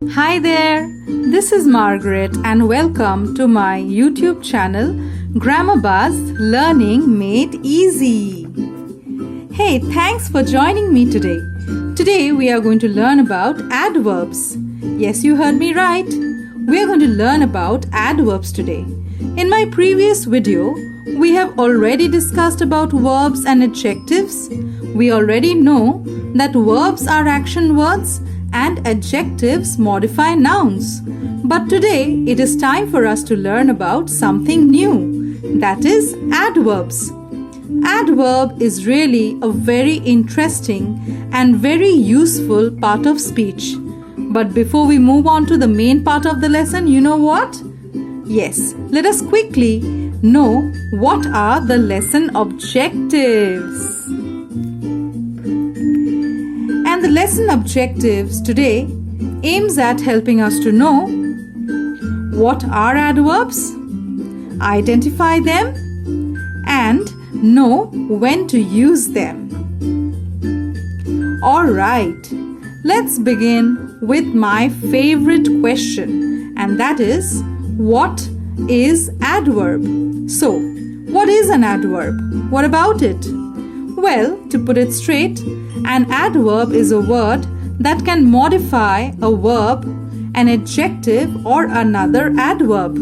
Hi there, this is Margaret and welcome to my YouTube channel Grammar Buzz Learning Made Easy. Hey, thanks for joining me today. Today we are going to learn about adverbs. Yes, you heard me right. We are going to learn about adverbs today. In my previous video, we have already discussed about verbs and adjectives. We already know that verbs are action words and adjectives modify nouns. But today it is time for us to learn about something new, that is adverbs. Adverb is really a very interesting and very useful part of speech. But before we move on to the main part of the lesson, you know what? Yes, let us quickly know what are the lesson objectives. And the lesson objectives today aims at helping us to know what are adverbs, identify them, and know when to use them. Alright, let's begin with my favorite question, and that is, what is adverb? So, what is an adverb? What about it? Well, to put it straight, an adverb is a word that can modify a verb, an adjective, or another adverb.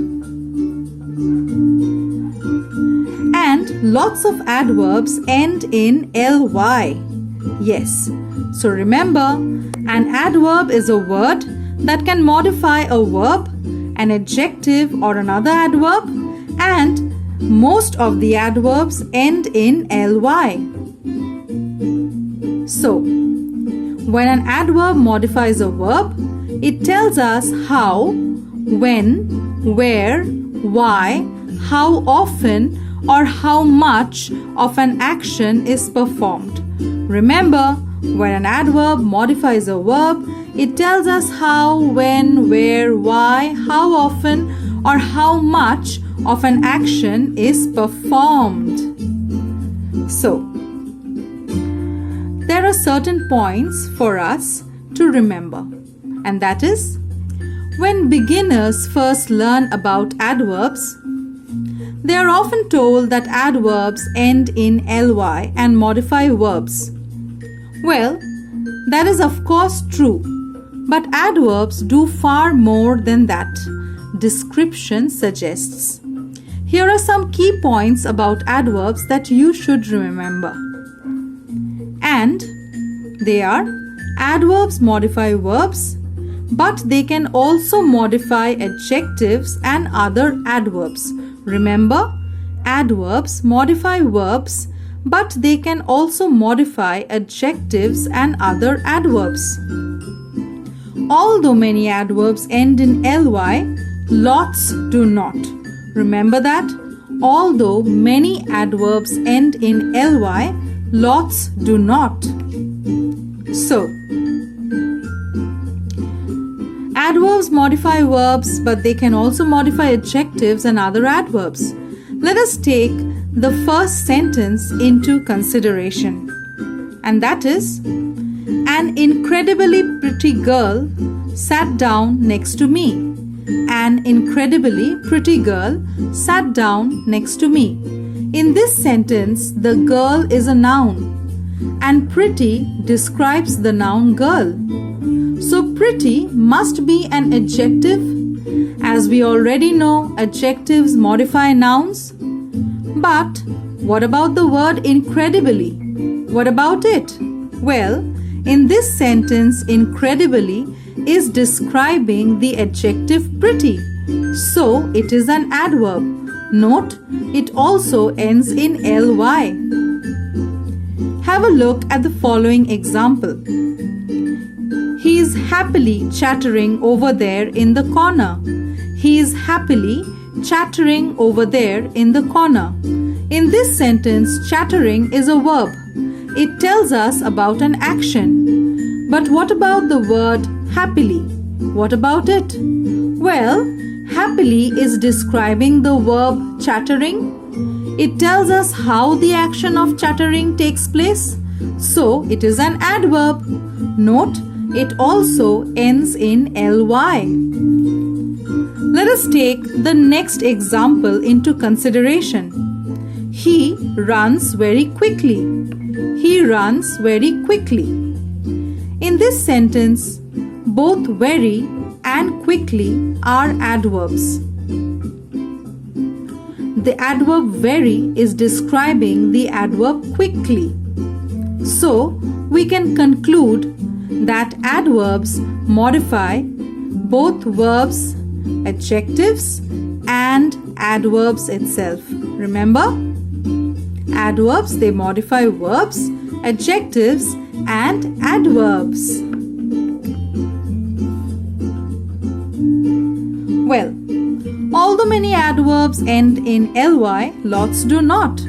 And lots of adverbs end in ly. Yes, so remember, an adverb is a word that can modify a verb, an adjective, or another adverb, and most of the adverbs end in ly. So, when an adverb modifies a verb, it tells us how, when, where, why, how often, or how much of an action is performed. Remember, when an adverb modifies a verb, it tells us how, when, where, why, how often, or how much of an action is performed. So, there are certain points for us to remember, and that is, when beginners first learn about adverbs, they are often told that adverbs end in ly and modify verbs. Well, that is of course true, but adverbs do far more than that, description suggests. Here are some key points about adverbs that you should remember. And they are, adverbs modify verbs, but they can also modify adjectives and other adverbs. Remember, adverbs modify verbs, but they can also modify adjectives and other adverbs. Although many adverbs end in ly, lots do not. Remember that? Although many adverbs end in ly, lots do not. So, adverbs modify verbs, but they can also modify adjectives and other adverbs. Let us take the first sentence into consideration. And that is, an incredibly pretty girl sat down next to me. An incredibly pretty girl sat down next to me. In this sentence, the girl is a noun and pretty describes the noun girl. So pretty must be an adjective. As we already know, adjectives modify nouns. But what about the word incredibly? What about it? Well, in this sentence, incredibly is describing the adjective pretty. So it is an adverb. Note, it also ends in ly. Have a look at the following example. He is happily chattering over there in the corner. He is happily chattering over there in the corner. In this sentence, chattering is a verb. It tells us about an action. But what about the word happily? What about it? Well, happily is describing the verb chattering. It tells us how the action of chattering takes place. So, it is an adverb. Note, it also ends in ly. Let us take the next example into consideration. He runs very quickly. He runs very quickly. In this sentence, both very and quickly are adverbs. The adverb very is describing the adverb quickly. So, we can conclude that adverbs modify both verbs, adjectives, and adverbs itself. Remember? Adverbs, they modify verbs, adjectives, and adverbs. Well, although many adverbs end in ly, lots do not.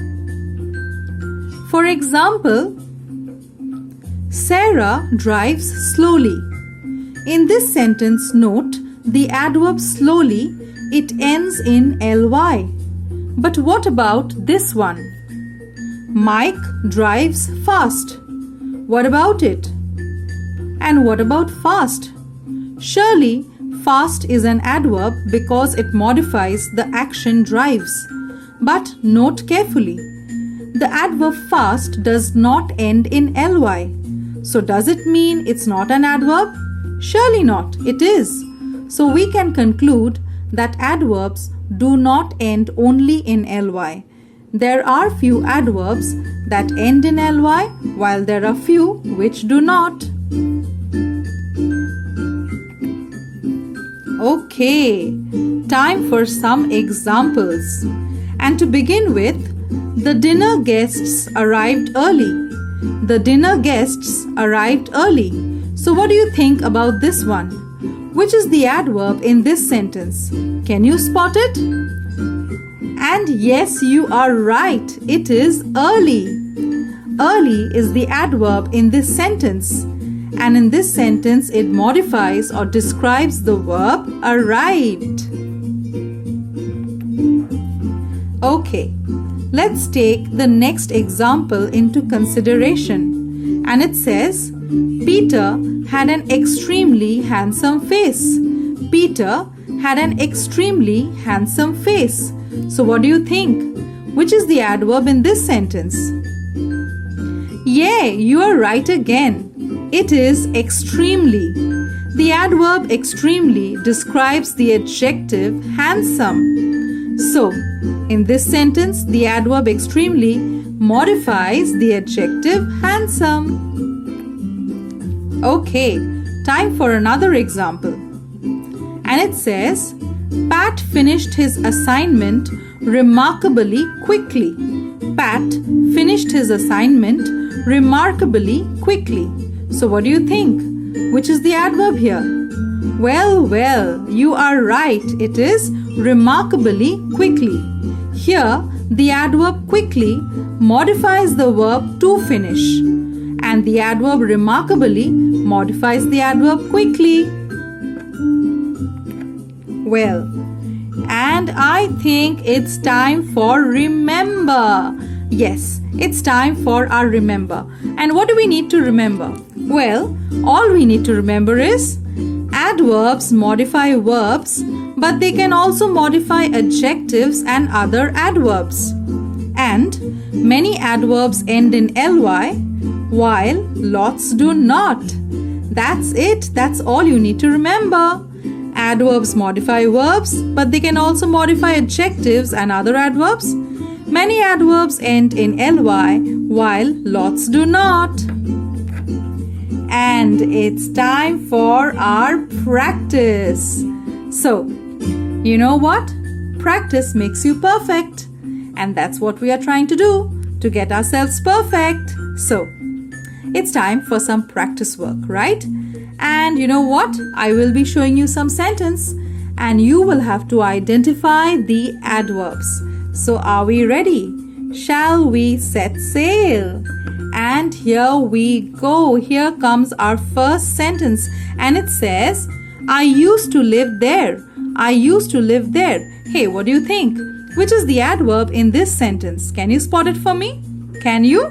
For example, Sarah drives slowly. In this sentence, note the adverb slowly, it ends in ly. But what about this one? Mike drives fast. What about it? And what about fast? Surely, fast is an adverb because it modifies the action drives. But note carefully, the adverb fast does not end in ly. So does it mean it's not an adverb? Surely not, it is. So we can conclude that adverbs do not end only in ly. There are few adverbs that end in ly, while there are few which do not. Okay, time for some examples. And to begin with, the dinner guests arrived early. The dinner guests arrived early. So what do you think about this one? Which is the adverb in this sentence? Can you spot it? And yes, you are right. It is early. Early is the adverb in this sentence. And in this sentence, it modifies or describes the verb arrived. Okay, let's take the next example into consideration. And it says, Peter had an extremely handsome face. Peter had an extremely handsome face. So what do you think? Which is the adverb in this sentence? Yay, you are right again. It is extremely. The adverb extremely describes the adjective handsome. So, in this sentence, the adverb extremely modifies the adjective handsome. Okay, time for another example. And it says, Pat finished his assignment remarkably quickly. Pat finished his assignment remarkably quickly. So what do you think? Which is the adverb here? Well, you are right. It is remarkably quickly. Here, the adverb quickly modifies the verb to finish. And the adverb remarkably modifies the adverb quickly. Well, and I think it's time for remember. Yes, it's time for our remember. And what do we need to remember? Well, all we need to remember is adverbs modify verbs, but they can also modify adjectives and other adverbs. And many adverbs end in ly, while lots do not. That's it. That's all you need to remember. Adverbs modify verbs, but they can also modify adjectives and other adverbs. Many adverbs end in ly, while lots do not. And it's time for our practice. So, you know what? Practice makes you perfect. And that's what we are trying to do, to get ourselves perfect. So, it's time for some practice work, right? And you know what? I will be showing you some sentence and you will have to identify the adverbs. So are we ready? Shall we set sail? And here we go. Here comes our first sentence and it says, I used to live there. I used to live there. Hey, what do you think? Which is the adverb in this sentence? Can you spot it for me? Can you?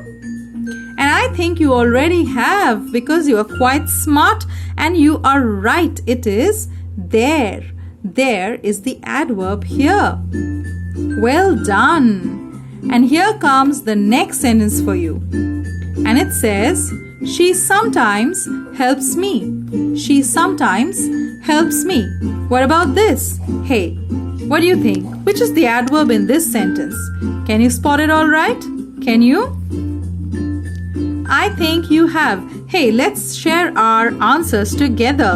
And And I think you already have because you are quite smart and you are right. It is there. There is the adverb here. Well done. And here comes the next sentence for you. And it says, she sometimes helps me. She sometimes helps me. What about this? Hey, what do you think? Which is the adverb in this sentence? Can you spot it all right? Can you? I think you have. Hey, let's share our answers together.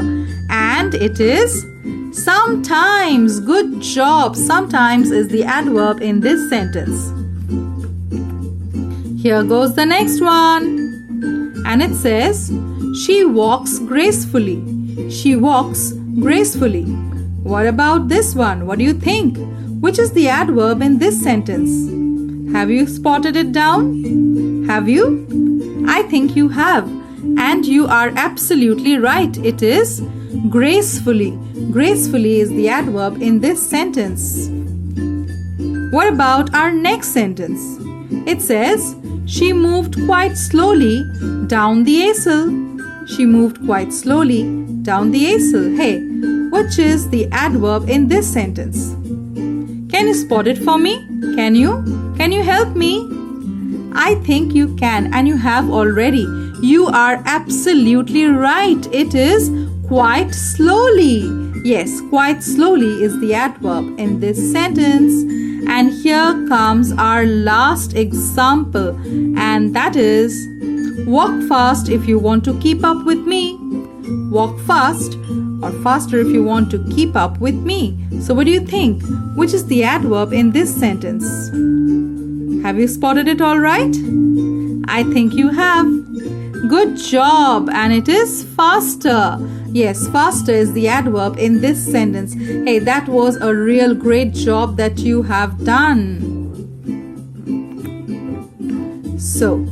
And it is sometimes. Good job. Sometimes is the adverb in this sentence. Here goes the next one. And it says, she walks gracefully. She walks gracefully. What about this one? What do you think? Which is the adverb in this sentence? Have you spotted it down? Have you? I think you have. And you are absolutely right. It is gracefully. Gracefully is the adverb in this sentence. What about our next sentence? It says, she moved quite slowly down the aisle. She moved quite slowly down the aisle. Hey, which is the adverb in this sentence? Can you spot it for me? Can you? Can you help me? I think you can and you have already. You are absolutely right. It is quite slowly. Yes, quite slowly is the adverb in this sentence. And here comes our last example, and that is, walk fast if you want to keep up with me. Walk fast or faster if you want to keep up with me. So what do you think? Which is the adverb in this sentence? Have you spotted it all right? I think you have. Good job. And it is faster. Yes, faster is the adverb in this sentence. Hey, that was a real great job that you have done. So,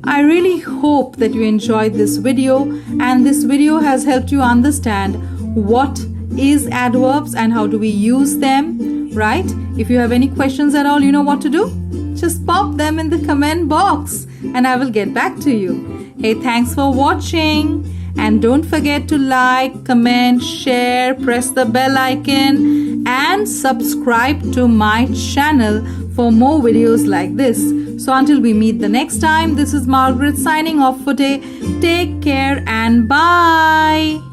I really hope that you enjoyed this video and this video has helped you understand what is adverbs and how do we use them, right? If you have any questions at all, you know what to do? Just pop them in the comment box and I will get back to you. Hey, thanks for watching and don't forget to like, comment, share, press the bell icon and subscribe to my channel for more videos like this. So until we meet the next time, this is Margaret signing off for today. Take care and bye.